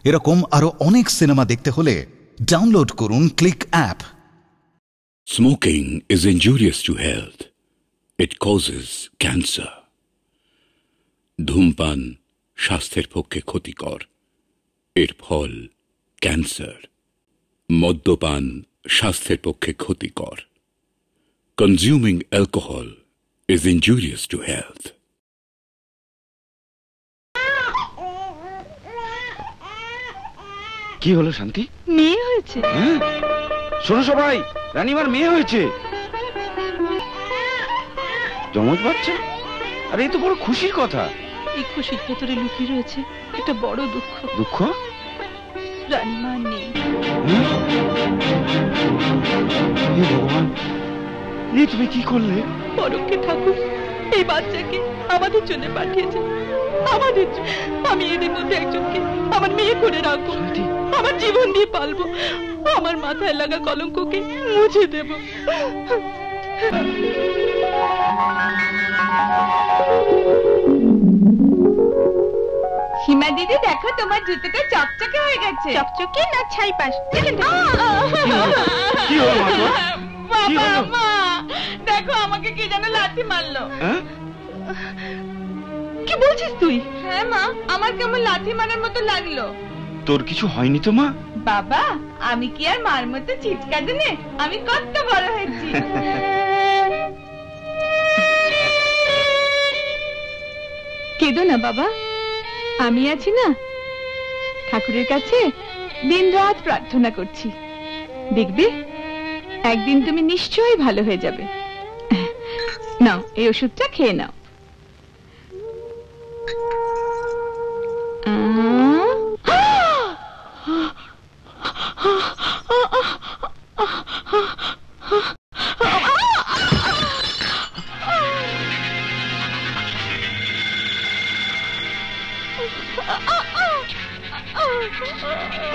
এরকম আরো অনেক সিনেমা দেখতে হলে ডাউনলোড করুন click app. Smoking is injurious to health. It causes cancer. ধূমপান স্বাস্থ্যের পক্ষে ক্ষতিকর, এর ফল ক্যান্সার। মদ্যপান স্বাস্থ্যের পক্ষে ক্ষতিকর। Consuming alcohol is injurious to health. কি হলো শান্তি? মেয়ে হয়েছে। শোনো সবাই, রানীমার মেয়ে হয়েছে। জমজ বাচ্চা? আরে এই তো বড় খুশির কথা। এই খুশির ভেতরে লুকিয়ে রয়েছে একটা বড় দুঃখ। দুঃখ? রানীমা নেই। হে ভগবান, এই তুমি কি করলে? পরোক্ষে ঠাকুর এই বাচ্চাকে আমাদের জন্য পাঠিয়েছে, আমাদের জন্য। আমি এদের মধ্যে একজনকে আমার মেয়ে করে রাখবো, আমার জীবন দিয়ে পালবো, আমার মাথায় লাগা কলঙ্ককে মুছে দেব। সীমা দিদি দেখো, তোমার জুতোটা চকচকে হয়ে গেছে। চকচকে না ছাই পাশ? বাবা মা দেখো, আমাকে কে যেন লাথি মারলো। কি বলছিস তুই? হ্যাঁ মা, আমার কেমন লাথি মারার মতো লাগলো। তোর কিছু হয়নি তো মা? বাবা, আমি কি আর মার মতো চিৎকার দিনে? আমি কত বড় হয়েছি। কেঁদো না বাবা, আমি আছি না। ঠাকুরের কাছে দিন রাত প্রার্থনা করছি, দেখবে একদিন তুমি নিশ্চয়ই ভালো হয়ে যাবে। নাও, এই ওষুধটা খেয়ে নাও।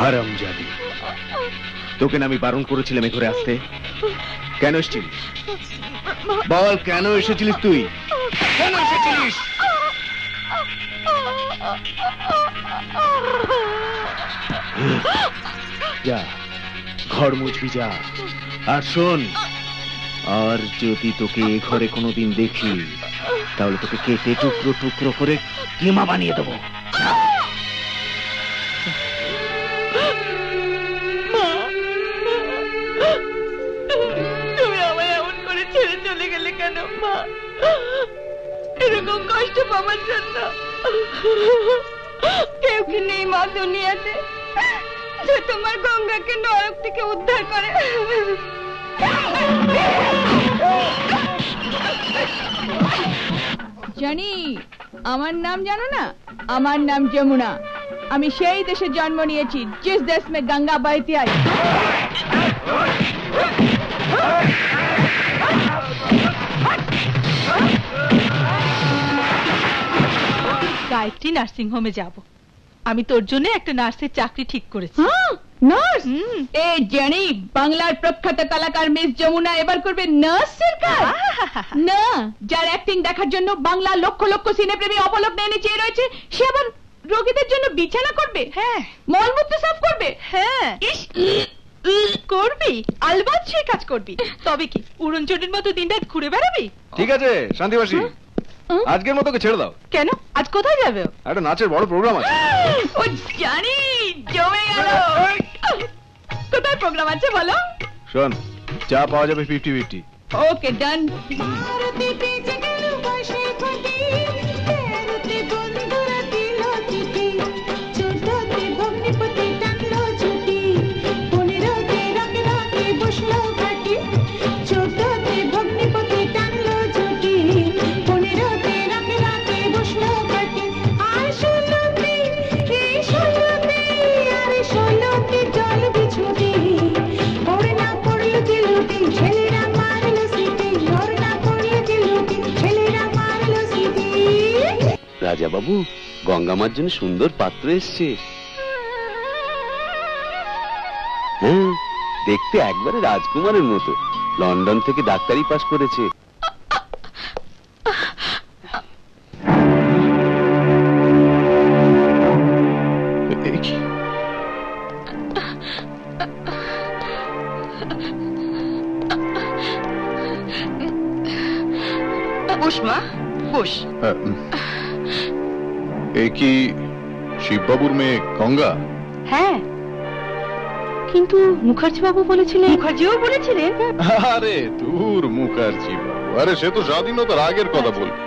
হারামজাদি, তোকে না আমি বারণ করেছিলাম এ ঘরে আসতে? কেন এসেছিলিস বল? কেন এসেছিলিস তুই? কেন এসেছিলিস? যা, ঘর মুছবি যা। আর শোন, আর যদি তোকে এ ঘরে কোনোদিন দেখি, তাহলে তোকে কেটে টুকরো টুকরো করে কিমা বানিয়ে দেবো। তুমি আমায় এমন করে ছেড়ে চলে গেলে কেন মা? এরকম কষ্ট পাওয়ার জন্য? কেউ কি নেই মা দুনিয়াতে যে তোমার গঙ্গাকে নরক থেকে উদ্ধার করে? জানি, আমার নাম জানো না? আমার নাম যমুনা। আমি সেই দেশে জন্ম নিয়েছি जिस देश में गंगा बहती है। গায়ত্রী নার্সিং হোমে যাব। আমি তোর জন্য একটা নার্সের চাকরি ঠিক করেছি। নার্স? এই জানি, বাংলার প্রখ্যাত কলাকার মিস যমুনা এবার করবে নার্সের কাজ। না, যার অ্যাক্টিং দেখার জন্য বাংলা লক্ষ লক্ষ সিনেপ্রেমী অপলক নিয়ে চেয়ে রয়েছে, সে আবার রোগীদের জন্য বিছানা করবে। হ্যাঁ, মলমূত্র সাফ করবে। হ্যাঁ, করবি, আলবাত সেই কাজ করবি। তবে কি উড়নচণ্ডীর মতো দিনরাত ঘুরে বেড়াবি? ঠিক আছে শান্তিবাসী, আজকের মতো ছেড়ে দাও। কেন? আজ কোথায় যাবে? একটা নাচের বড় প্রোগ্রাম আছে। ও জানি, জমে গেল। কোথায় প্রোগ্রাম আছে বলো? শোন, চা পাওয়া যাবে 50-50। ওকে, ডান। রাজা বাবু, গঙ্গামার জন্য সুন্দর পাত্র এসছে। হ্যাঁ, দেখতে একবারে রাজকুমারের মতো। লন্ডন থেকে ডাক্তারি পাশ করেছে। বস। এ কি শিববাবুর মেয়ে গঙ্গা? হ্যাঁ, কিন্তু মুখার্জি বাবু বলেছিলেন। মুখার্জিও বলেছিলেন? আরে দূর মুখার্জি বাবু, আরে সে তো স্বাধীনতার আগের কথা বলবে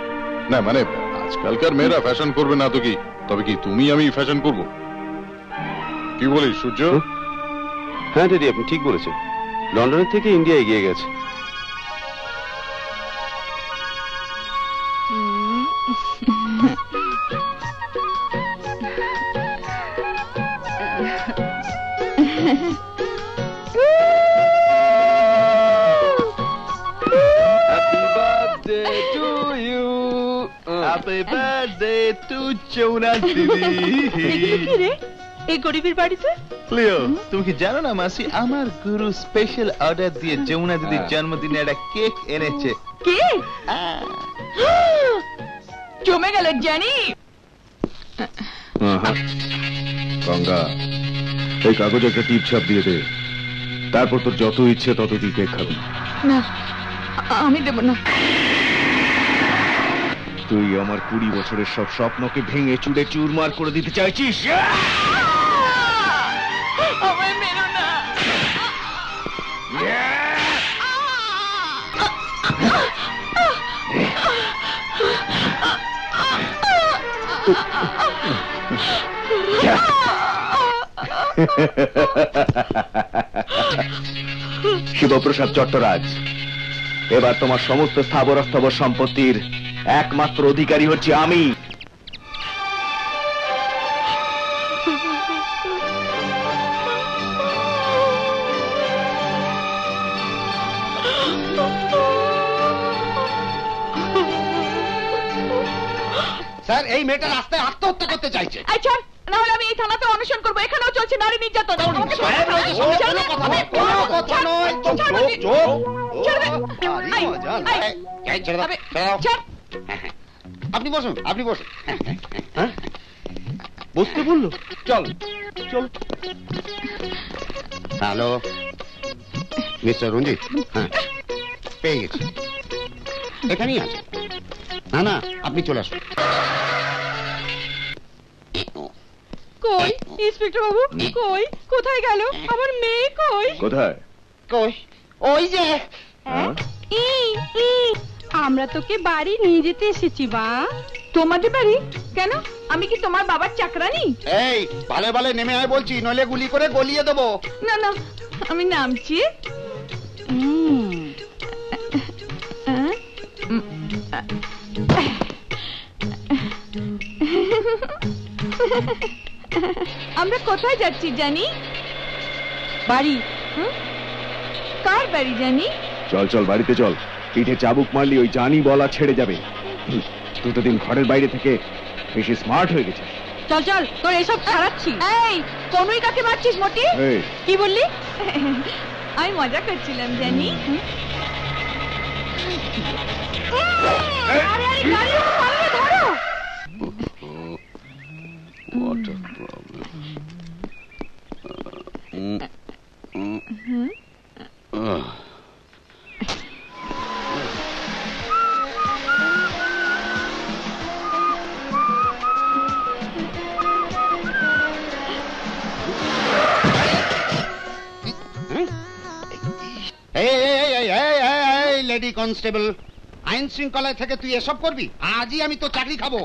না। মানে আজকালকার মেয়েরা ফ্যাশন করবে না তো কি? তবে কি তুমি আমি ফ্যাশন করব? কি বলিস সূর্য? হ্যাঁ ড্যাডি, আপনি ঠিক বলেছেন। লন্ডনের থেকে ইন্ডিয়া এগিয়ে গেছে। হ্যাপি বার্থডে টু যমুনা দিদি। কি রে এই গরিবের বাড়িতে? লিও, তুমি কি জানো না মাসি, আমার গুরু স্পেশাল অর্ডার দিয়ে যমুনা দিদির জন্মদিনে একটা কেক এনেছে। কে? জমে গেল জানি। গঙ্গা, এই কাগজে একটা টিপ ছাপ দিয়ে দে, তারপর তোর যত ইচ্ছে তত তুই কেক খাবি। না, আমি দেব না। তুই আমার 20 বছরের সব স্বপ্নকে ভেঙে চুড়ে চুরমার করে দিতে চাইছিস? আমায় মেরো না। শিবপ্রসাদ চট্টরাজ, এবার তোমার সমস্ত স্থাবর অস্থাবর সম্পত্তির একমাত্র অধিকারী হচ্ছে আমি। স্যার, এই মেয়েটা রাস্তায় আত্মহত্যা করতে চাইছে। আচ্ছা, না হলে আমি এই থানাতে অনশন করবো। এখানেও চলছে নারী নির্যাতন। আপনি বসুন, আপনি বসুন। বুঝতে বললো? চল চল। হ্যালো মিস্টার রঞ্জিত। হ্যাঁ, পেয়ে গেছি, এখানেই আছে। না না, আপনি চলে আসুন। কই ইন্সপেক্টর বাবু? কই? কোথায় গেল আমার মেয়ে? কই? কোথায়? কই? ওই যে। আমরা তোকে বাড়ি নিয়ে যেতে এসেছি। বা তোমাদের বাড়ি? কেন, আমি কি তোমার বাবার চাকরানি? এই ভালো ভালো নেমে আয় বলছি, নইলে গুলি করে গলিয়ে দেবো। না না, আমি নামছি। আমরা কোথায় যাচ্ছি জানি? বাড়ি। কার বাড়ি জানি? চল চল, বাড়িতে চল। পিঠে চাবুক মারলি ওই জানি বলা ছেড়ে যাবে। দুটো দিন ঘরের বাইরে থেকে বেশি স্মার্ট হয়ে গেছে। চল চল, তোর এসব ছাড়াচ্ছি। এই কোনই কাকে মারছিস মোটি? কি বললি? আমি মজা করছিলাম জানি। আরে আরে, গাড়ি পালাবে, ধরো। What a problem. Lady constable, আইন শৃঙ্খলায় থেকে তুই এসব করবি? আজই আমি তো চাকরি খাবো।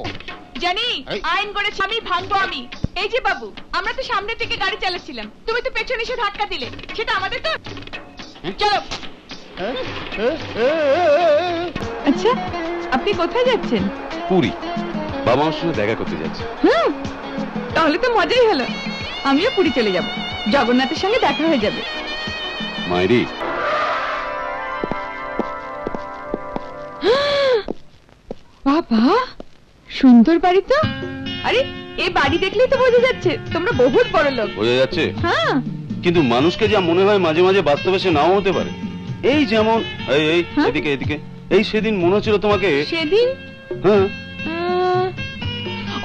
জানি আইন করেছি আমি, ভাঙবো আমি। এই যে বাবু, আমরা তো সামনে থেকে গাড়ি চালাচ্ছিলাম, তুমি তো পেছনে এসে ধাক্কা দিলে, সেটা আমাদের তো। চলো। আচ্ছা, আপনি কোথায় যাচ্ছেন? পুরী, বাবা মার সঙ্গে দেখা করতে যাচ্ছে। তাহলে তো মজাই হলো। আমিও পুরী চলে যাব, জগন্নাথের সঙ্গে দেখা হয়ে যাবে। মাইরি, বাবা সুন্দর বাড়ি তো। আরে এই বাড়ি দেখলেই তো বোঝা যাচ্ছে তোমরা বহুত বড় লোক। বোঝা যাচ্ছে? হ্যাঁ, কিন্তু মানুষকে যা মনে হয় মাঝে মাঝে বাস্তবে সে নাও হতে পারে। এই যেমন এই এই এদিকে এদিকে, এই সেদিন মনে হচ্ছিল তোমাকে। সেদিন? হ্যাঁ।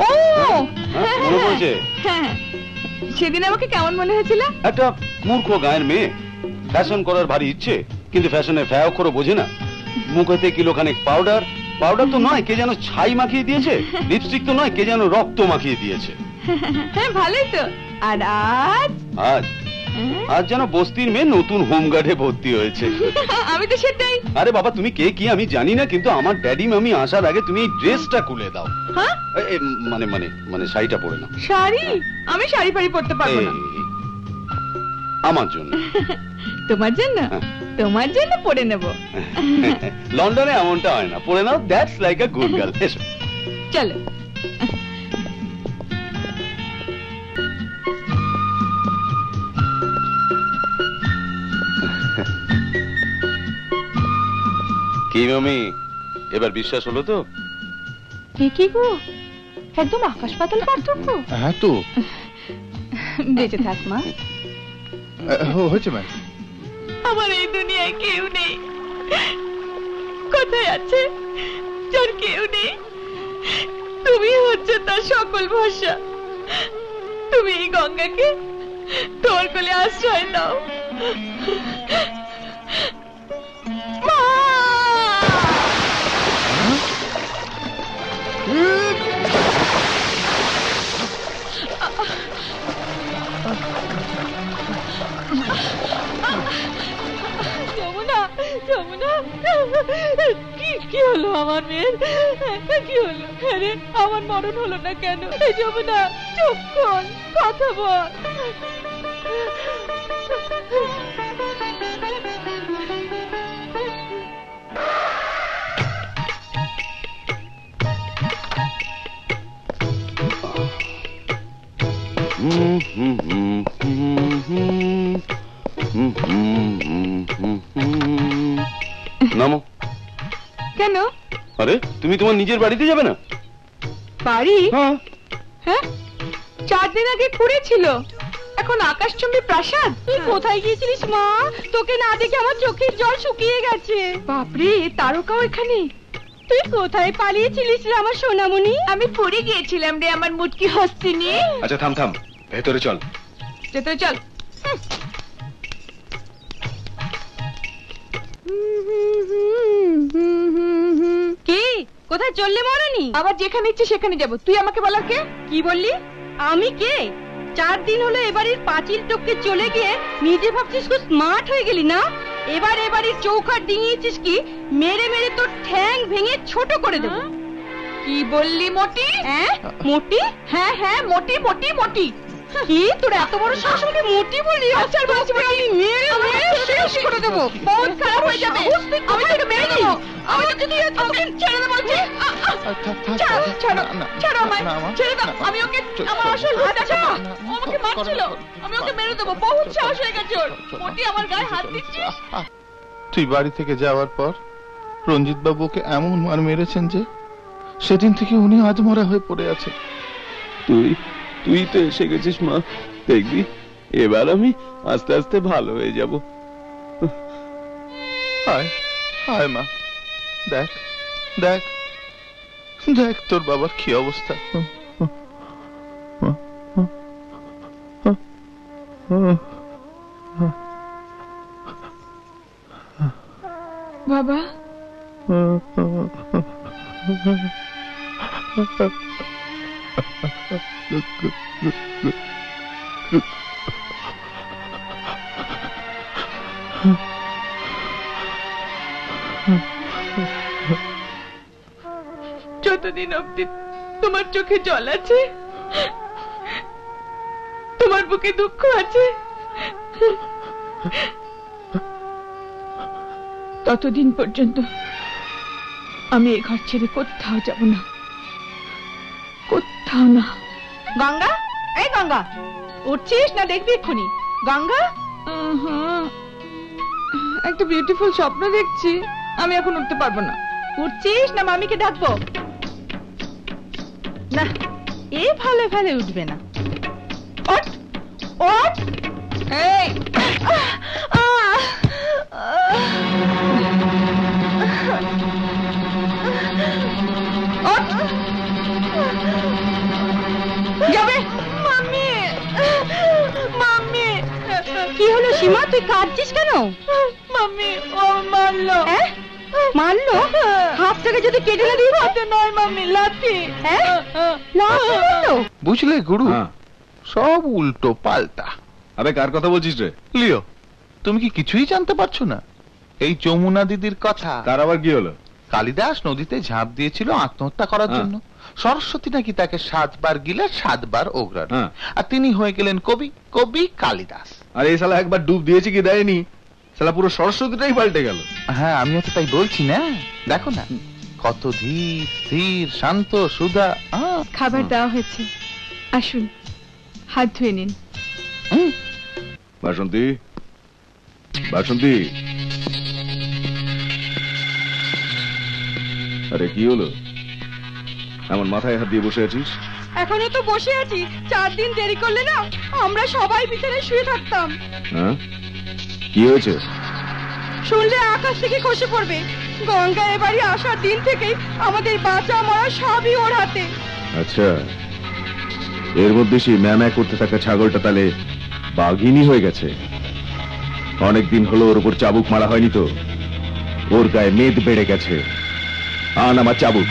ও মনে পড়েছে? হ্যাঁ, সেদিন আমাকে কেমন মনে হয়েছিল? একটা মূর্খ গায়ের মেয়ে, ফ্যাশন করার ভারী ইচ্ছে, কিন্তু ফ্যাশনের ফ্যা অক্ষরও বোঝে না। মুখেতে কিলোখানেক পাউডার, পাউডার তো নয়, কে যেন ছাই মাখিয়ে দিয়েছে, লিপস্টিক তো নয়, কে যেন রক্ত মাখিয়ে দিয়েছে। হ্যাঁ ভালোই তো। আর আজ আজ আজ যেন বস্তির মেয়ে নতুন হোমগার্ডে ভর্তি হয়েছে। আমি তো সেটাই। আরে বাবা, তুমি কে কি আমি জানি না, কিন্তু আমার ড্যাডি মামি আসার আগে তুমি এই ড্রেসটা খুলে দাও। হ্যাঁ মানে মানে মানে শাড়িটা পরে নাও। শাড়ি? আমি শাড়ি ফাড়ি পরতে পারবো না। আমার জন্য। তোমার জন্য? তোমার জন্য পরে নেব। লন্ডনে এমনটা হয় না, পরে নাও, that's like a good girl. এসো চলো। কি মামি, এবার বিশ্বাস হলো তো? কি গো, একদম আকাশ পাতাল পার্থক্য। হ্যাঁ তো বেঁচে থাক মা। হয়েছে ম্যাম। আমার এই দুনিয়ায় কেউ নেই, কোথায় আছে যার কেউ নেই, তুমি হচ্ছে তার সকল ভরসা। তুমি এই গঙ্গাকে তোর কোলে আশ্রয় দাও। মা! যমুনা, যমুনা, কি হলো আমার মেয়ের? কি হলো? আরে আমার মরণ হলো না কেন? যমুনা, চুপ কর, কথা বল। নামো। কেন? আরে তুমি তোমার নিজের বাড়িতে যাবে না? বাড়ি? হ্যাঁ। হ্যাঁ, 4 দিন আগে খুঁড়েছিল, এখন আকাশচুম্বী প্রাসাদ। তুই কোথায় গিয়েছিলিস মা? তোকে না দেখে আমার চোখের জল শুকিয়ে গেছে। বাপরে, তারকাও এখানে। তুই কোথায় পালিয়েছিলিস রে আমার সোনামণি? আমি পুরী গিয়েছিলাম রে আমার মুটকি হস্তিনী। আচ্ছা থাম থাম, ভেতরে চল। ভেতরে চল। কি, কোথায় চললে মরনি? আবার যেখানে ইচ্ছে সেখানে যাব। তুই আমাকে বলার কে? কি বললি? আমি কে? 4 দিন হলো এবাড়ির পাঁচিল টপকে চলে গিয়ে নিজে ভাবছিস খুব স্মার্ট হয়ে গেলি না? এবার এবাড়ির চৌকাঠ ডিঙিয়েছিস কি মেরে মেরে তোর ঠ্যাং ভেঙে ছোট করে দেব। কি বললি মোটি? হ্যাঁ মোটি? হ্যাঁ হ্যাঁ মোটি মোটি মোটি। কি তোর এত বড় সাহস আমাকে মোটি বললি? আচ্ছা বলছি আমি মেরে মেরে শেষ করে দেব। বহুত খারাপ হয়ে যাবে। আমি তোকে মেরে দেব। আমি তো যদি তোকে ছেড়ে দেব বলছি। ছাড়ো ছাড়ো ছাড়ো আমায়, ছেড়ে দাও। আমি ওকে আমার আসল হাত আছে। ও আমাকে মারছিল, আমি ওকে মেরে দেব। বহুত সাহস হয়ে গেছে ওর। মোটি আমার গায়ে হাত দিচ্ছিস? তুই বাড়ি থেকে যাওয়ার পর রঞ্জিত বাবু ওকে এমন মার মেরেছেন যে সেদিন থেকে উনি আধমরা হয়ে পড়ে আছে। তুই তো এসে গেছিস মা, দেখবি এবার আমি আস্তে আস্তে ভালো হয়ে যাব। হায় হায় মা, দেখ দেখ দেখ তোর বাবার কি অবস্থা। বাবা, যতদিন অব্দি তোমার চোখে জল আছে, তোমার বুকে দুঃখ আছে, ততদিন পর্যন্ত আমি এই ঘর ছেড়ে কোথাও যাব না, কোথাও না। গঙ্গা, এই গঙ্গা, উঠছিস না? দেখবি এক্ষুনি। গঙ্গা, একটা বিউটিফুল স্বপ্ন দেখছি, আমি এখন উঠতে পারবো না। উঠছিস না মামিকে ডাকবো? না, এ ভালো ভালো উঠবে না। ওঠ ওঠ। এই ওঠ। যাবে। Mummy, mummy. কি হলো সীমা, তুই কাঁদছিস কেন? মাম্মি ও মারলো। মারলো? হাতটাকে যদি কেটে না দিই? হাতে নয় মাম্মি, লাঠি। লাঠি মারলো? বুঝলে গুরু, সব উল্টো পাল্টা। আবে কার কথা বলছিস রে? লিও, তুমি কি কিছুই জানতে পারছো না? এই যমুনা দিদির কথা। তার আবার কি হলো? কালিদাস নদীতে ঝাঁপ দিয়েছিল আত্মহত্যা করার জন্য। সরস্বতী নাকি তাকে 7 বার গিলে 7 বার ওগ্রান, আর তিনি হয়ে গেলেন কবি, কবি কালিদাস। আর এই শালা একবার ডুব দিয়েছে কি দেয়নি, শালা পুরো সরস্বতীটাই পাল্টে গেল। হ্যাঁ, আমিও তো তাই বলছি না। দেখো না কত ধীর স্থির শান্ত সুধা। খাবার দেওয়া হয়েছে, আসুন হাত ধুয়ে নিন। বাসন্তী, বাসন্তী, আরে কি হলো? এমন মাথায় হাত দিয়ে বসে আছিস? এখনো তো বসে আছি, 4 দিন দেরি করলে না আমরা সবাই বিছানায় শুয়ে থাকতাম। হ্যাঁ, কি হয়েছে? শুনলে আকাশ থেকে খসে পড়বে। গঙ্গা এবারে আসার দিন থেকেই আমাদের বাঁচা মরা সবই ওর হাতে। আচ্ছা, এর মধ্যে সেই ম্যামা করতে থাকা ছাগলটা তাহলে বাঘিনী হয়ে গেছে। অনেকদিন হলো ওর উপর চাবুক মারা হয়নি তো? ওর গায়ে মেদ বেড়ে গেছে। আন আমার চাবুক।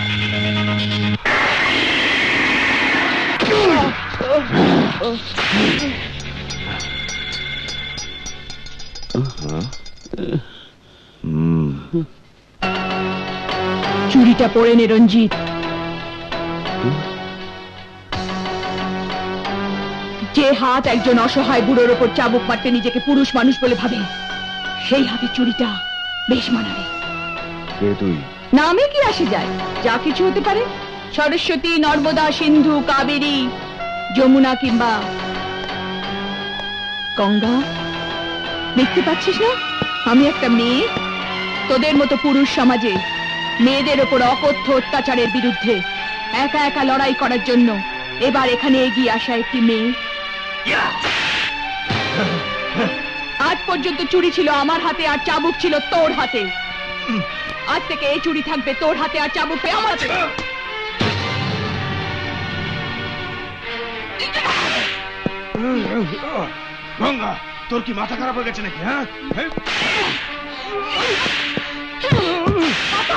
চুরিটা পরে নে রঞ্জিত। যে হাত একজন অসহায় বুড়োর ওপর চাবুক মারতে নিজেকে পুরুষ মানুষ বলে ভাবে, সেই হাতে চুরিটা বেশ মানাবে। কে তুই? নামে কি আসে যায়? যা কিছু হতে পারে। সরস্বতী, নর্মদা, সিন্ধু, কাবেরী, যমুনা কিংবা গঙ্গা। দেখতে পাচ্ছিস না আমি একটা মেয়ে? তোদের মতো পুরুষ সমাজে মেয়েদের ওপর অকথ্য অত্যাচারের বিরুদ্ধে একা একা লড়াই করার জন্য এবার এখানে এগিয়ে আসা একটি মেয়ে। আজ পর্যন্ত চুরি ছিল আমার হাতে আর চাবুক ছিল তোর হাতে। আজ থেকে এই চুরি থাকবে তোর হাতে আর চাবুক আমার হাতে। গঙ্গা, তোর কি মাথা খারাপ হয়ে গেছে নাকি? হ্যাঁ,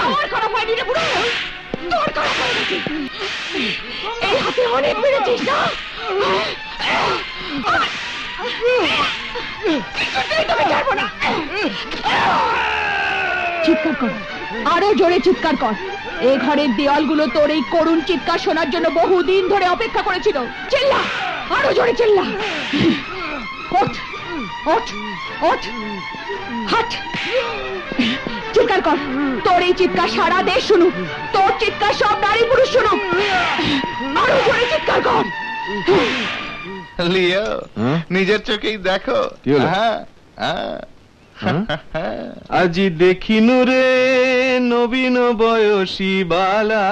আমার খারাপ হয়নি রে বুড়ো, তোর খারাপ হয়ে গেছে। এই হাতে অনেক মেরেছিস না? চিৎকার কর, আরো জোরে চিৎকার কর। এই ঘরের দেওয়ালগুলো তোর এই করুণ চিৎকার শোনার জন্য বহুদিন ধরে অপেক্ষা করেছিল। চিল্লা, আরো জোরে চিল্লা। ওঠ, ওঠ, ওঠ, হাট, চিৎকার কর। তোর এই চিৎকার সারা দেশ শুনুক, তোর চিৎকার সব নারী পুরুষ শুনুক। আরো জোরে চিৎকার কর। লিও, নিজের চোখেই দেখো। কি হলো? আজি দেখিনু রে নবীন বয়সী বালা,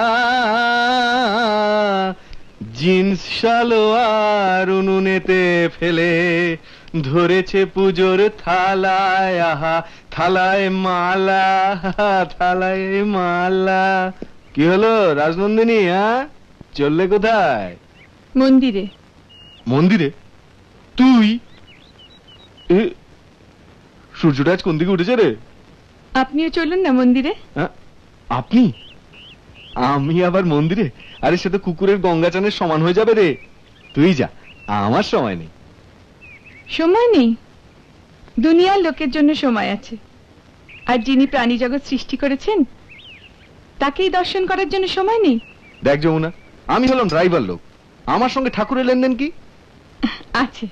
জিন্স সালোয়ার উনুনেতে ফেলে ধরেছে পুজোর থালায়। আহা, থালায় মালা, থালায় মালা। কি হলো রাজনন্দিনী? হ্যাঁ, চললে কোথায়? মন্দিরে। মন্দিরে? তুই? সূর্যটা আজ কোন দিকে উঠেছে রে? আপনিও চলুন না মন্দিরে। আপনি? আমি আবার মন্দিরে? আরে সে তো কুকুরের গঙ্গা চানের সমান হয়ে যাবে রে। তুই যা, আমার সময় নেই। সময় নেই? দুনিয়ার লোকের জন্য সময় আছে। আর যিনি প্রাণী জগৎ সৃষ্টি করেছেন তাকেই দর্শন করার জন্য সময় নেই? দেখ যমুনা, আমি হলাম ড্রাইভার লোক, আমার সঙ্গে ঠাকুরের লেনদেন কি আছে?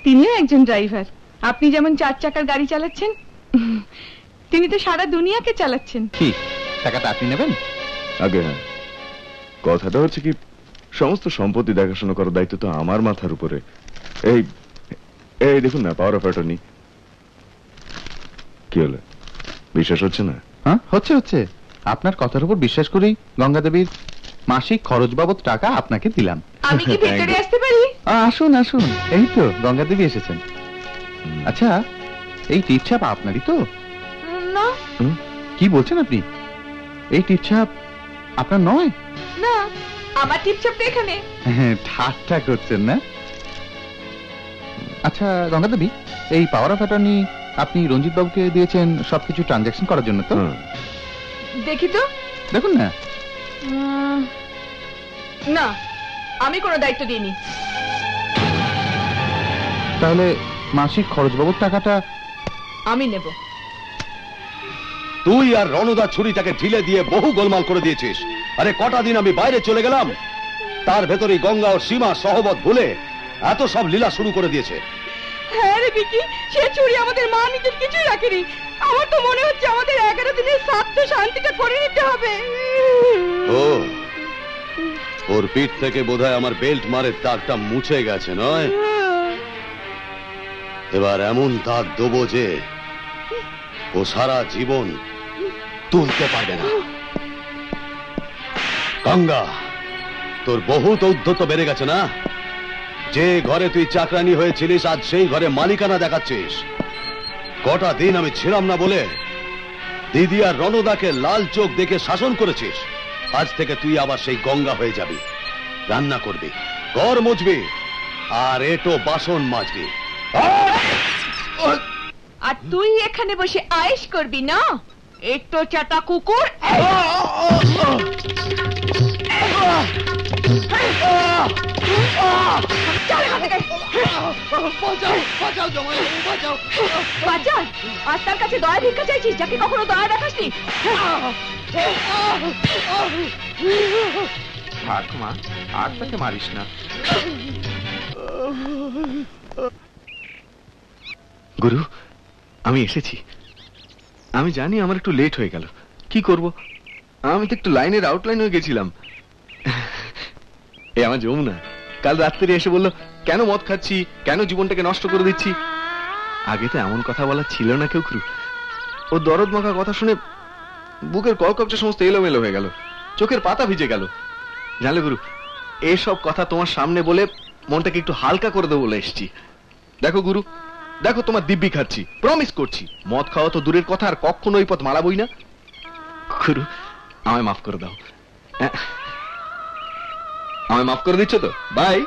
তিনিও একজন ড্রাইভার। আপনি যেমন 4 চাকার গাড়ি চালাচ্ছেন, তিনি তো সারা দুনিয়াকে চালাচ্ছেন। কি টাকাটা আপনি নেবেন? আগে হ্যাঁ, কথাটা হচ্ছে কি, সমস্ত সম্পত্তি দেখাশোনা করার দায়িত্ব তো আমার মাথার উপরে। এই এই দেখুন না, পাওয়ার অফ অ্যাটর্নি। কি হলো, বিশ্বাস হচ্ছে না? হ্যাঁ, হচ্ছে হচ্ছে। আপনার কথার উপর বিশ্বাস করেই গঙ্গা দেবীর মাসিক খরচ বাবদ টাকা আপনাকে দিলাম। আমি কি ভিতরে আসতে পারি? আসুন আসুন, এই তো গঙ্গা দেবী এসেছেন। আচ্ছা, এই টিপছাপ আপনারই তো? না। কি বলছেন আপনি? এই টিপছাপ আপনার নয়? না, আমার টিপছাপটা এখানে। ঠাট্টা করছেন না? আচ্ছা গঙ্গা দেবী, এই পাওয়ার অফ অ্যাটর্নি আপনি রঞ্জিত বাবুকে দিয়েছেন সবকিছু ট্রানজাকশন করার জন্য তো? দেখি তো। দেখুন না। না, আমি কোনো দায়িত্ব দিইনি। তাহলে মাসিক খরচ বাবদ টাকাটা আমি নেব। তুই আর রণদা ছুরিটাকে ঢিলে দিয়ে বহু গোলমাল করে দিয়েছিস। আরে কটা দিন আমি বাইরে চলে গেলাম, তার ভেতরেই গঙ্গা ও সীমা সহবত ভুলে এত সব লীলা শুরু করে দিয়েছে। হ্যাঁ রে বিকি, সে চুরি আমাদের মা নিজের কিছুই রাখেনি। আমার তো মনে হচ্ছে আমাদের 11 দিনের স্বার্থ শান্তিটা করে নিতে হবে। ও, ওর পিঠ থেকে বোধহয় আমার বেল্ট মারের দাগটা মুছে গেছে নয়? এবার এমন দাগ দেবো যে ও সারা জীবন তুলতে পারবে না। গঙ্গা, তোর বহুত ঔদ্ধত্য বেড়ে গেছে না? যে ঘরে তুই চাকরানি হয়েছিলিস আজ সেই ঘরে মালিকানা দেখাচ্ছিস। কটা দিন আমি ছিলাম না বলে দিদি আর রণদাকে লাল চোখ দেখে শাসন করেছিস। আজ থেকে তুই আবার সেই গঙ্গা হয়ে যাবি। রান্না করবি, ঘর মুছবি, আর এটো বাসন মাজবি। আর তুই এখানে বসে আয়েশ করবি না? একটু চাটা কুকুর। বাঁচান! আর তার কাছে দয়া ভিক্ষা চাইছিস, যাকে কখনো দয়া দেখাসনি। থাক মা, আর তাকে মারিস না। গুরু, আমি এসেছি। আমি জানি আমার একটু লেট হয়ে গেল, কি করব? আমি তো একটু লাইনের আউটলাইন হয়ে গেছিলাম। এ আমার যমুনা কাল রাত্রে এসে বলল, কেন মদ খাচ্ছি, কেন জীবনটাকে নষ্ট করে দিচ্ছি। আগে তো এমন কথা বলা ছিল না কেউ। গুরু, ও দরদ মাখা কথা শুনে বুকের কলকবটা সমস্ত এলোমেলো হয়ে গেল, চোখের পাতা ভিজে গেল। জানলে গুরু, এসব কথা তোমার সামনে বলে মনটাকে একটু হালকা করে দেবো বলে এসছি। দেখো গুরু, দেখো তোমার দিব্যি খাচ্ছি, প্রমিস করছি মদ খাওয়া তো দূরের কথা, আর কখনো ওই পথ মারাবই না। গুরু, আমায় মাফ করে দাও। আমায় মাফ করে দিচ্ছ তো? বাই।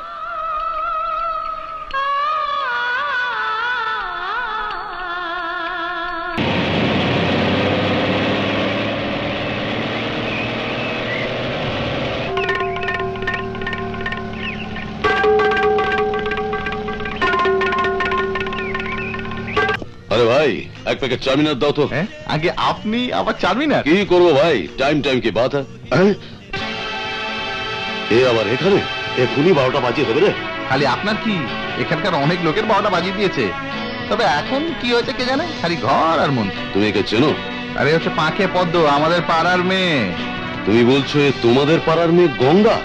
আরে ভাই, এক প্যাকেট চাউমিনের দাও তো। আগে আপনি আবার চাউমিনার? কি করবো ভাই, টাইম কি বাত হ্যায়? এ আবার এখানে এখনই 12টা বাজিয়ে দেবে রে। খালি আপনার কি, এখানকার অনেক লোকের 12টা বাজিয়ে দিয়েছে। তবে এখন কি হয়েছে কে জানে, খালি ঘর আর মন। তুমি একে চেনো? আরে হচ্ছে পাঁকে পদ্ম, আমাদের পাড়ার মেয়ে। তুমি বলছো তোমাদের পাড়ার মেয়ে গঙ্গা?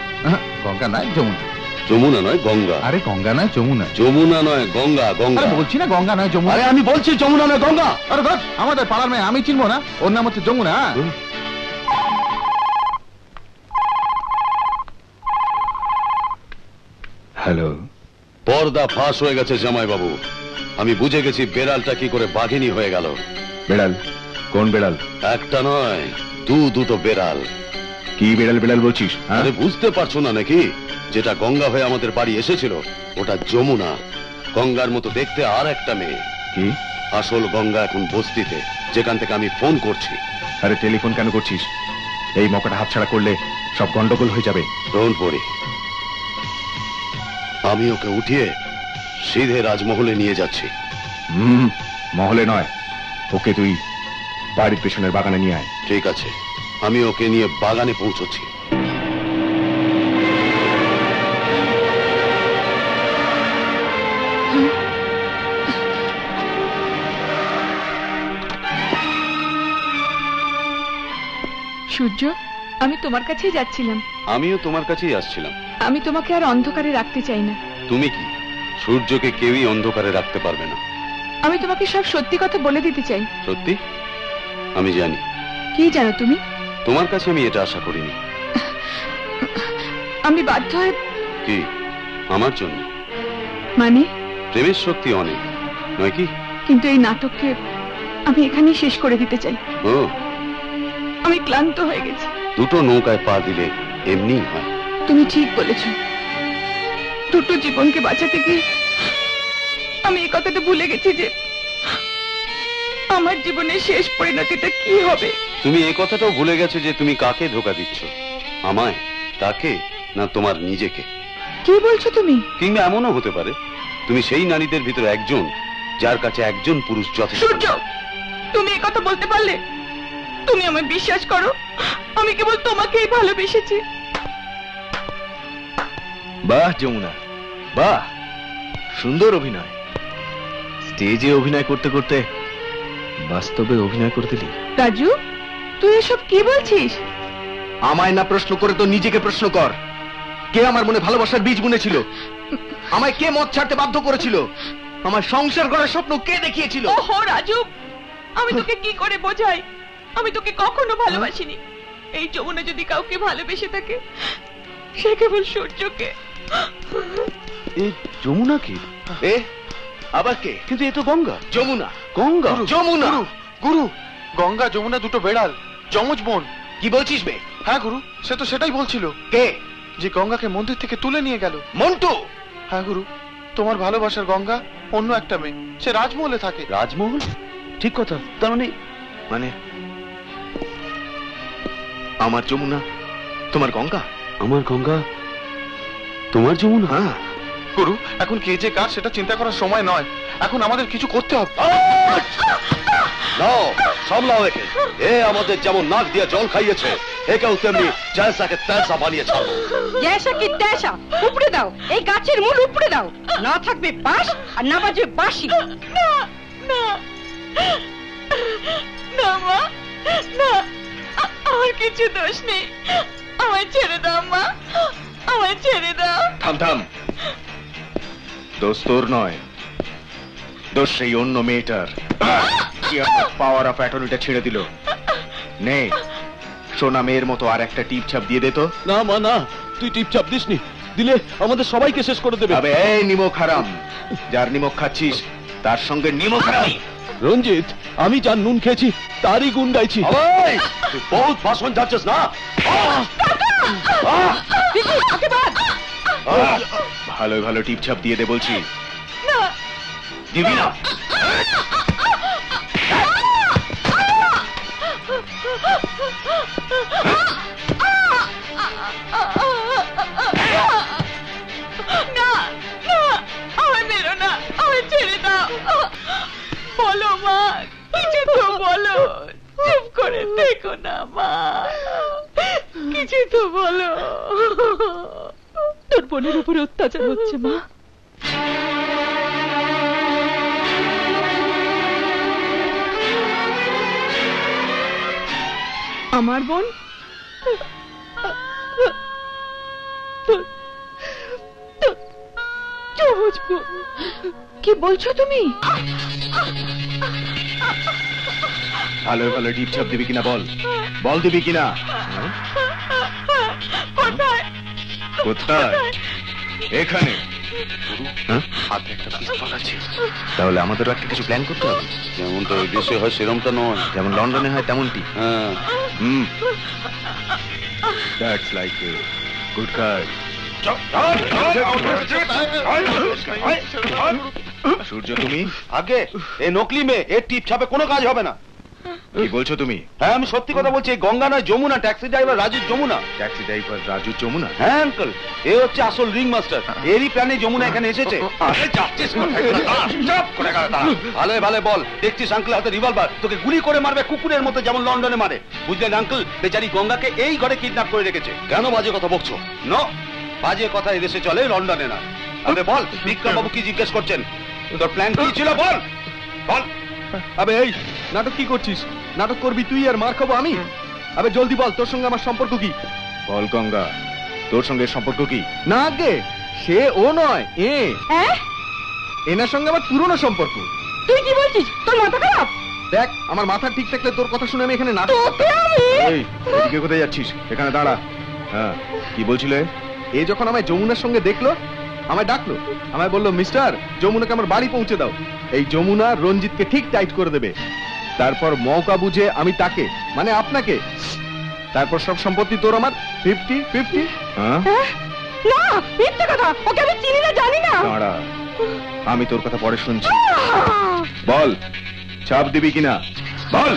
গঙ্গা নয়, যমুনা। যমুনা নয়, গঙ্গা। আরে গঙ্গা নয়, যমুনা। যমুনা নয়, গঙ্গা। গঙ্গা বলছি না, গঙ্গা নয়, যমুনা। আরে আমি বলছি যমুনা নয়, গঙ্গা। আরে ধর, আমাদের পাড়ার মেয়ে, আমি চিনবো না? ওর নাম হচ্ছে যমুনা। হ্যালো। পর্দা ফাঁস হয়ে গেছে জামাই বাবু। আমি বুঝে গেছি বেড়ালটা কি করে বাঘিনী হয়ে গেল। বেড়াল? কোন বেড়াল? একটা নয়, দুটো বেড়াল। কি বেড়াল বেড়াল বলছিস? আরে বুঝতে পারছো না নাকি? যেটা গঙ্গা হয়ে আমাদের বাড়ি এসেছিল ওটা যমুনা। গঙ্গার মতো দেখতে আর একটা মেয়ে। কি? আসল গঙ্গা এখন বস্তিতে, যেখান থেকে আমি ফোন করছি। আরে টেলিফোন কেন করছিস? এই মকাটা হাতছাড়া করলে সব গন্ডগোল হয়ে যাবে। ডোন্ট ওয়ারি, আমি ওকে উঠিয়ে সিধে রাজমহলে নিয়ে যাচ্ছি। মহলে নয়, ওকে তুই বাড়ির পেছনের বাগানে নিয়ে আয়। ঠিক আছে, আমি ওকে নিয়ে বাগানে পৌঁছচ্ছি। সূর্য, আমি তোমার কাছেই যাচ্ছিলাম। আমিও তোমার কাছেই আসছিলাম। আমি তোমাকে আর অন্ধকারে রাখতে চাই না। তুমি কি? সূর্যকে কেউই অন্ধকারে রাখতে পারবে না। আমি তোমাকে সব সত্যি কথা বলে দিতে চাই। সত্যি? আমি জানি। কি জানো তুমি? তোমার কাছে আমি এটা আশা করিনি। আমি বাধ্য হয়ে। কি? আমার জন্য? মানে? প্রেমের শক্তি অনেক, নয় কি? কিন্তু এই নাটককে আমি এখানেই শেষ করে দিতে চাই। ও, আমি ক্লান্ত হয়ে গেছি। দুটো নৌকায় পা দিলে এমনিই হয়। তুমি ঠিক বলেছ। দুটো জীবনকে বাঁচাতে গিয়ে আমি এই কথাটা ভুলে গেছি যে আমার জীবনের শেষ পরিণতিটা কি হবে। তুমি এই কথাটাও ভুলে গেছো যে তুমি কাকে ধোকা দিচ্ছ, আমায়, তাকে, না তোমার নিজেকে? কি বলছো তুমি? কিংবা এমনও হতে পারে তুমি সেই নারীদের ভিতরে একজন যার কাছে একজন পুরুষ যথেষ্ট। সূর্য, তুমি এই কথা বলতে পারলে? তুমি আমায় বিশ্বাস করো, আমি কেবল তোমাকেই ভালোবেসেছি। বাহ যমুনা, বাহ, সুন্দর অভিনয়। স্টেজে অভিনয় করতে করতে বাস্তবে অভিনয় করে দিলি। রাজু, তুই এসব কি বলছিস? আমায় না প্রশ্ন করে তো নিজেকে প্রশ্ন কর। কে আমার মনে ভালোবাসার বীজ বুনেছিল? আমায় কে মদ ছাড়তে বাধ্য করেছিল? আমার সংসার করার স্বপ্ন কে দেখিয়েছিল? ওহো রাজু, আমি তোকে কি করে বোঝাই? আমি তোকে কখনো ভালোবাসিনি। এই যমুনা যদি কাউকে ভালোবেসে থাকে, সে কেবল সূর্যকে। এই যমুনা কি? এ আবার কে? কিন্তু এ তো গঙ্গা। যমুনা, গঙ্গা, যমুনা। গুরু, গঙ্গা যমুনা দুটো বেড়াল, যমজ বোন। কি বলছিস বে? হ্যাঁ গুরু, সে তো সেটাই বলছিল। কে? যে গঙ্গাকে মন্দির থেকে তুলে নিয়ে গেল। মন্টু? হ্যাঁ গুরু, তোমার ভালোবাসার গঙ্গা অন্য একটা মেয়ে, সে রাজমহলে থাকে। রাজমহল? ঠিক কথা। তার মানে আমার যমুনা তোমার গঙ্গা? আমার গঙ্গা তোমার যমুনা? হ্যাঁ গুরু, এখন কে যে কার সেটা চিন্তা করার সময় নয়, এখন আমাদের কিছু করতে হবে। নাও, সামলাও একে। এ আমাদের যেমন নাক দিয়ে জল খাইয়েছে, একেও তেমনি জয়সাকে তেসা বানিয়ে ছাড়ো। জয়সা কি তেসা? উপড়ে দাও, এই গাছের মূল উপড়ে দাও। না থাকবে বাঁশ আর না বাজবে বাঁশি। না না না মা, না, আমার কিছু দোষ নেই। আমায় ছেড়ে দাও মা, আমায় ছেড়ে দাও। থাম থাম, দোষ তোর নয়, দোষ সেই অন্য মেয়েটার। পাওয়ার অফ অ্যাটর্নিটা ছেড়ে দিল। নে, সোনা মেয়ের মতো আর একটা টিপ ছাপ দিয়ে দে তো। না মা, না, তুই টিপচাপ দিসনি, দিলে আমাদের সবাইকে শেষ করে দেবে। আবে এই নিমক হারাম, যার নিমক খাচ্ছিস তার সঙ্গে নিমক হারামি। রঞ্জিত, আমি যার নুন খেয়েছি তারই গুণ গাইছি। তুই বহুত ভাষণ যাচ্ছিস না? ভালো ভালো টিপ ছাপ দিয়ে দে বলছি। দিবি না? বলো মা, কিছু তো বলো। চুপ করে দেখো না মা, কিছু তো বলো। তোর বোনের উপরে অত্যাচার হচ্ছে মা। আমার বোন? কি বলছো তুমি? ভালো ভালো টিপ ছাপ দিবি কিনা বল, বল দিবি কিনা? কোথায়? কোথায়? এখানে। হাতে একটা পিস্তল আছে, তাহলে আমাদেরও একটা কিছু প্ল্যান করতে হবে। যেমনটা ওই দেশে হয় সেরমটা নয়, যেমন লন্ডনে হয় তেমনটি। হ্যাঁ, দ্যাটস লাইক এ গুড কাজ। সূর্য, তুমি আগে এই নকলি মেয়ে, এর টিপ ছাপে কোনো কাজ হবে না। কি বলছো তুমি? হ্যাঁ, আমি সত্যি কথা বলছি। গঙ্গা নয়, Jamuna. Taxi driver Raju Jamuna. Taxi driver Raju Jamuna? হ্যাঁ আঙ্কেল, এ হচ্ছে আসল রিং মাস্টার। এরই প্ল্যানে যমুনা এখানে এসেছে। ভালো ভালো বল, দেখছিস আঙ্কেল হাতে রিভলভার, তোকে গুলি করে মারবে কুকুরের মতো, যেমন লন্ডনে মারে। বুঝলেন আঙ্কেল, বেচারি গঙ্গাকে এই ঘরে কিডন্যাপ করে রেখেছে। কেন বাজে কথা বকছো? নো, বাজে কথা এই দেশে চলে, লন্ডনে না। আবে বল, বিক্রম বাবু কি জিজ্ঞেস করছেন? তোর প্ল্যান কি ছিল বল, বল। আবে এই নাটক কি করছিস? নাটক করবি তুই আর মার খাবো আমি? আবে জলদি বল, তোর সঙ্গে আমার সম্পর্ক কি? বল গঙ্গা, তোর সঙ্গে সম্পর্ক কি? না আগে, সে ও নয়, এনার সঙ্গে আমার পুরনো সম্পর্ক। তুই কি বলছিস? তোর মাথা খারাপ? দেখ, আমার মাথা ঠিক থাকলে তোর কথা শুনে আমি এখানে নাটক করতাম। এই, এদিকে কোথায় যাচ্ছিস? এখানে দাঁড়া। হ্যাঁ, কি বলছিলে? এই যখন আমায় যমুনার সঙ্গে দেখলো, আমায় ডাকলো, আমায় বললো, মিস্টার, যমুনাকে আমার বাড়ি পৌঁছে দাও। এই যমুনা রঞ্জিতকে ঠিক টাইট করে দেবে। তারপর মৌকা বুঝে আমি তাকে, মানে আপনাকে, তারপর সব সম্পত্তি তোর আমার 50-50। না, মিথ্যে কথা, ওকে আমি চিনি না, জানি না। দাঁড়া, আমি তোর কথা পরে শুনছি। বল, ছাপ দিবি কিনা বল।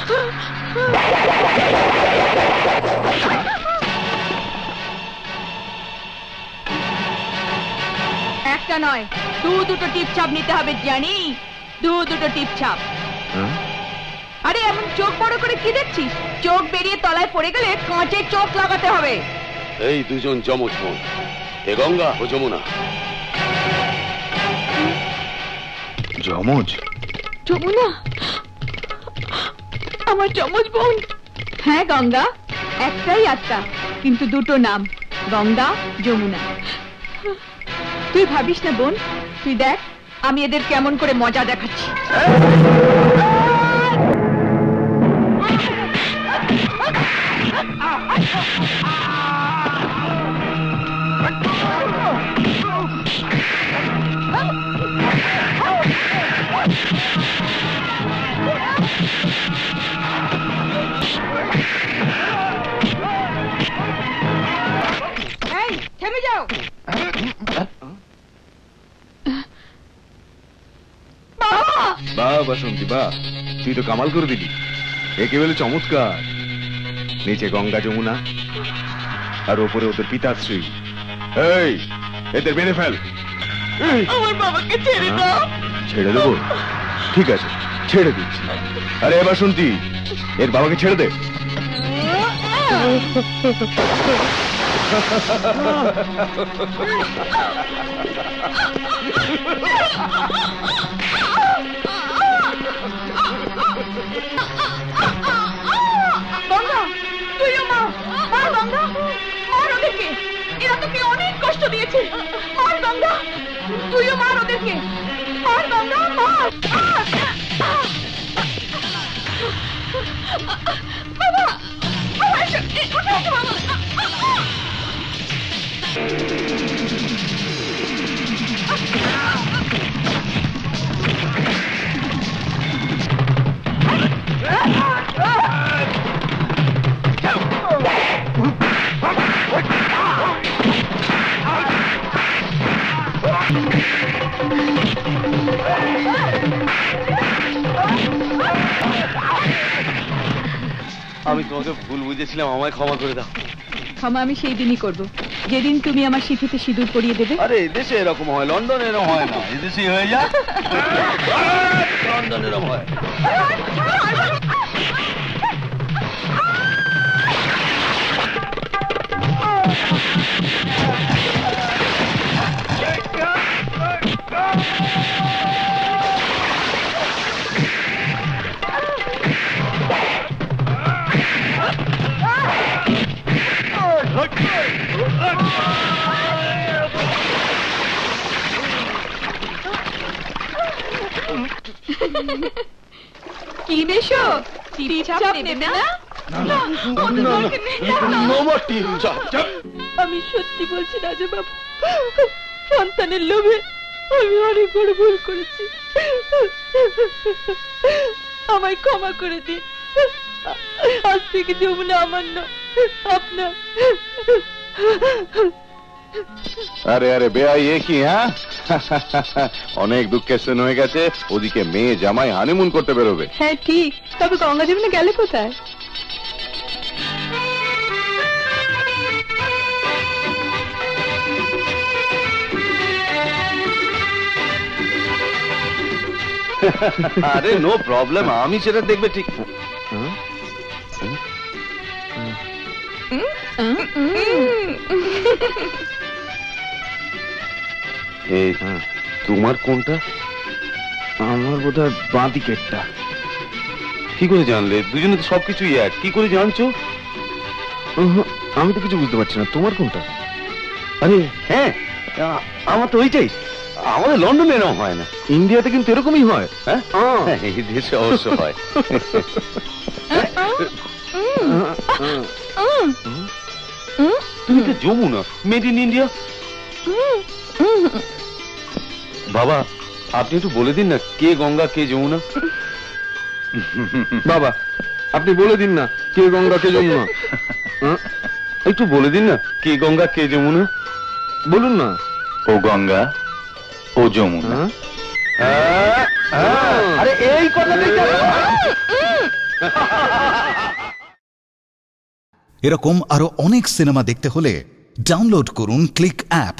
একটা নয়, দুটো টিপছাপ নিতে হবে জানি, দুটো টিপছাপ। আরে এমন চোখ বড় করে কি দেখছিস? চোখ বেরিয়ে তলায় পড়ে গেলে কাঁচের চোখ লাগাতে হবে। এই দুজন যমজ বোন, এ গঙ্গা ও যমুনা। যমজ? যমুনা আমার যমজ বোন। হ্যাঁ গঙ্গা, একটাই আত্মা, কিন্তু দুটো নাম, গঙ্গা যমুনা। তুই ভাবিস না বোন, তুই দেখ আমি এদের কেমন করে মজা দেখাচ্ছি। থেমে যাও। বাহ বাসন্তী বাহ, তুই তো কামাল করে দিলি। একে বলে চমৎকার। নিচে গঙ্গা যমুনা আর ওপরে ওদের পিতাশ্রী। এই এদের মেরে ফেল। আমার বাবাকে ছেড়ে দাও। ছেড়ে দেবো? ঠিক আছে, ছেড়ে দিচ্ছি। আরে বাসন্তী, এর বাবাকে ছেড়ে দে। গঙ্গা তুইও মার, মার গঙ্গা, মার ওদেরকে, এরা তোকে অনেক কষ্ট দিয়েছে। মার গঙ্গা, তুইও মার ওদেরকে, মার গঙ্গা মার। বাবা আমি তোমাকে ভুল বুঝেছিলাম, আমায় ক্ষমা করে দাও। ক্ষমা আমি সেই দিনই করব যেদিন তুমি আমার সিঁথিতে সিঁদুর পরিয়ে দেবে। আরে এদেশে এরকম হয়, লন্ডনে এরকম হয় না। এদেশেই হয়ে যা, লন্ডনে এরকম হয়। কি নেশো? টিপছাপ নেবে না? আমি সত্যি বলছি রাজা বাবু, সন্তানের লোভে আমি অনেক বড় ভুল করেছি, আমায় ক্ষমা করে দিন। আজ থেকে যমুনা আমার না, আপনার। আরে আরে বেয়াই, এ কি? হ্যাঁ, অনেক দুঃখের দিন হয়ে গেছে। ওদিকে মেয়ে জামাই হানিমুন করতে বেরোবে। হ্যাঁ ঠিক, তবে গঙ্গা যমুনা গেলে কোথায়? আরে নো প্রবলেম, আমি সেটা দেখবে ঠিক। এই তোমার কোনটা? আমার বোধহয় বাঁ দিকেরটা। কি করে জানলে? দুজনে তো সবকিছুই এক, কি করে জানছো? আমি তো কিছু বুঝতে পারছি না, তোমার কোনটা? আরে হ্যাঁ, আমার তো ওইটাই। আমাদের লন্ডনে এরকম হয় না, ইন্ডিয়াতে কিন্তু এরকমই হয়। হ্যাঁ, এই দেশে অবশ্য হয়। তুমি তো যমুনা, মেড ইন ইন্ডিয়া। বাবা আপনি একটু বলে দিন না, কে গঙ্গা কে যমুনা? বাবা আপনি বলে দিন না, কে গঙ্গা কে যমুনা। একটু বলে দিন না, কে গঙ্গা কে যমুনা? বলুন না। ও গঙ্গা ও যমুনা। আরে এই কথাটাই এরকম আরো অনেক সিনেমা দেখতে হলে ডাউনলোড করুন ক্লিক অ্যাপ।